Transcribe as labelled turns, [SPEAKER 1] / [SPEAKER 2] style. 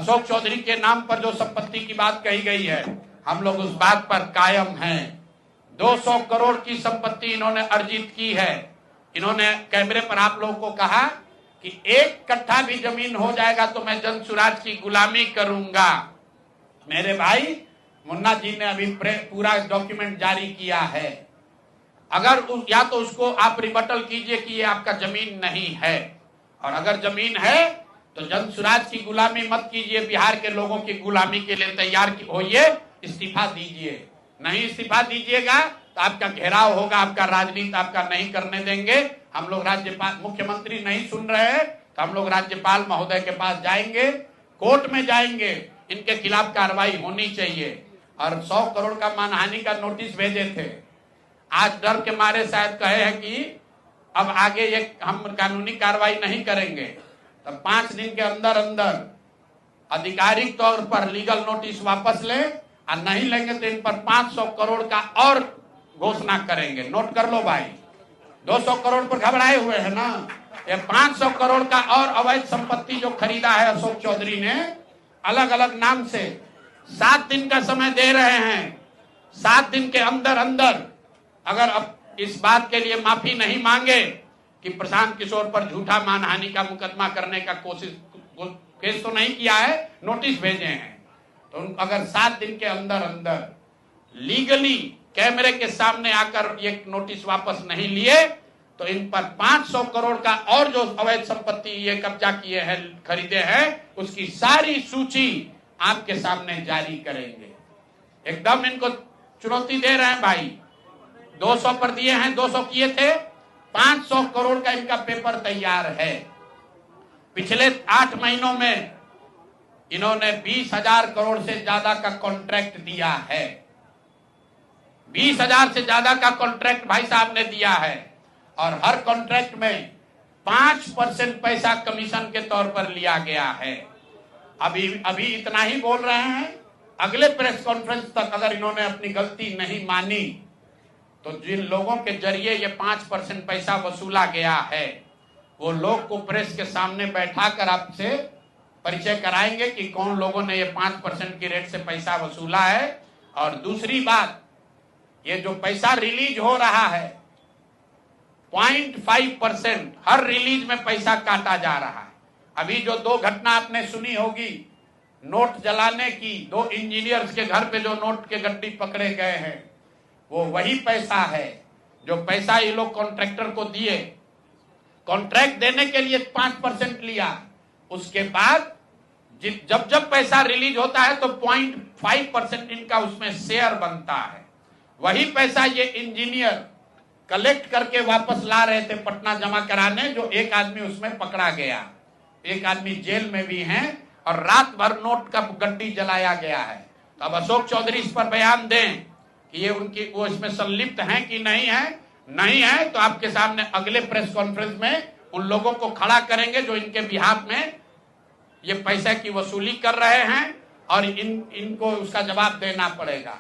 [SPEAKER 1] अशोक चौधरी के नाम पर जो संपत्ति की बात कही गई है, हम लोग उस बात पर कायम हैं। 200 करोड़ की संपत्ति इन्होंने अर्जित की है। इन्होंने कैमरे पर आप लोगों को कहा कि 1 कट्ठा भी जमीन हो जाएगा तो मैं जन सुराज की गुलामी करूंगा। मेरे भाई मुन्ना जी ने अभी पूरा डॉक्यूमेंट जारी किया है। अगर या तो उसको आप रिबटल कीजिए कि ये आपका जमीन नहीं है, और अगर जमीन है तो जन सुराज की गुलामी मत कीजिए, बिहार के लोगों की गुलामी के लिए तैयार होइए, इस्तीफा दीजिए। नहीं इस्तीफा दीजिएगा तो आपका घेराव होगा, आपका राजनीति आपका नहीं करने देंगे। हम लोग राज्यपाल, मुख्यमंत्री नहीं सुन रहे हैं तो हम लोग राज्यपाल महोदय के पास जाएंगे, कोर्ट में जाएंगे, इनके खिलाफ कार्रवाई होनी चाहिए। और 100 करोड़ का मानहानि का नोटिस भेजे थे, आज डर के मारे शायद कहे हैं कि अब आगे ये हम कानूनी कार्रवाई नहीं करेंगे। तो 5 दिन के अंदर अंदर आधिकारिक तौर पर लीगल नोटिस वापस लें, और नहीं लेंगे तो इन पर 500 करोड़ का और घोषणा करेंगे। नोट कर लो भाई, 200 करोड़ पर घबराए हुए हैं ना, ये 500 करोड़ का और अवैध संपत्ति जो खरीदा है अशोक चौधरी ने अलग अलग नाम से, 7 दिन का समय दे रहे हैं। 7 दिन के अंदर अंदर अगर अब इस बात के लिए माफी नहीं मांगे कि प्रशांत किशोर पर झूठा मानहानि का मुकदमा करने का केस तो नहीं किया है, नोटिस भेजे हैं, तो अगर 7 दिन के अंदर अंदर लीगली कैमरे के सामने आकर ये नोटिस वापस नहीं लिए तो इन पर 500 करोड़ का और जो अवैध संपत्ति ये कब्जा किए हैं, खरीदे हैं, उसकी सारी सूची आपके सामने जारी करेंगे। एकदम इनको चुनौती दे रहे हैं भाई। 200 पर दिए हैं, 200 किए थे, 500 करोड़ का इनका पेपर तैयार है। पिछले 8 महीनों में इन्होंने 20,000 करोड़ से ज्यादा का कॉन्ट्रैक्ट दिया है। 20,000 से ज्यादा का कॉन्ट्रैक्ट भाई साहब ने दिया है, और हर कॉन्ट्रैक्ट में 5% पैसा कमीशन के तौर पर लिया गया है। अभी इतना ही बोल रहे हैं, अगले प्रेस कॉन्फ्रेंस तक अगर इन्होंने अपनी गलती नहीं मानी तो जिन लोगों के जरिए ये 5% पैसा वसूला गया है, वो लोग को प्रेस के सामने बैठाकर आपसे परिचय कराएंगे कि कौन लोगों ने ये 5% की रेट से पैसा वसूला है। और दूसरी बात, ये जो पैसा रिलीज हो रहा है 0.5% हर रिलीज में पैसा काटा जा रहा है। अभी जो 2 घटना आपने सुनी होगी नोट जलाने की, 2 इंजीनियर्स के घर पे जो नोट के गड्डी पकड़े गए हैं, वो वही पैसा है जो पैसा ये लोग कॉन्ट्रैक्टर को दिए। कॉन्ट्रैक्ट देने के लिए 5% लिया, उसके बाद जब जब पैसा रिलीज होता है तो 0.5% इनका उसमें शेयर बनता है। वही पैसा ये इंजीनियर कलेक्ट करके वापस ला रहे थे पटना जमा कराने, जो एक आदमी उसमें पकड़ा गया, एक आदमी जेल में भी है, और रात भर नोट का गड्डी जलाया गया है। तो अब अशोक चौधरी इस पर बयान दें कि ये उनकी वो इसमें संलिप्त हैं कि नहीं है। नहीं है तो आपके सामने अगले प्रेस कॉन्फ्रेंस में उन लोगों को खड़ा करेंगे जो इनके बिहाफ में ये पैसे की वसूली कर रहे हैं, और इनको उसका जवाब देना पड़ेगा।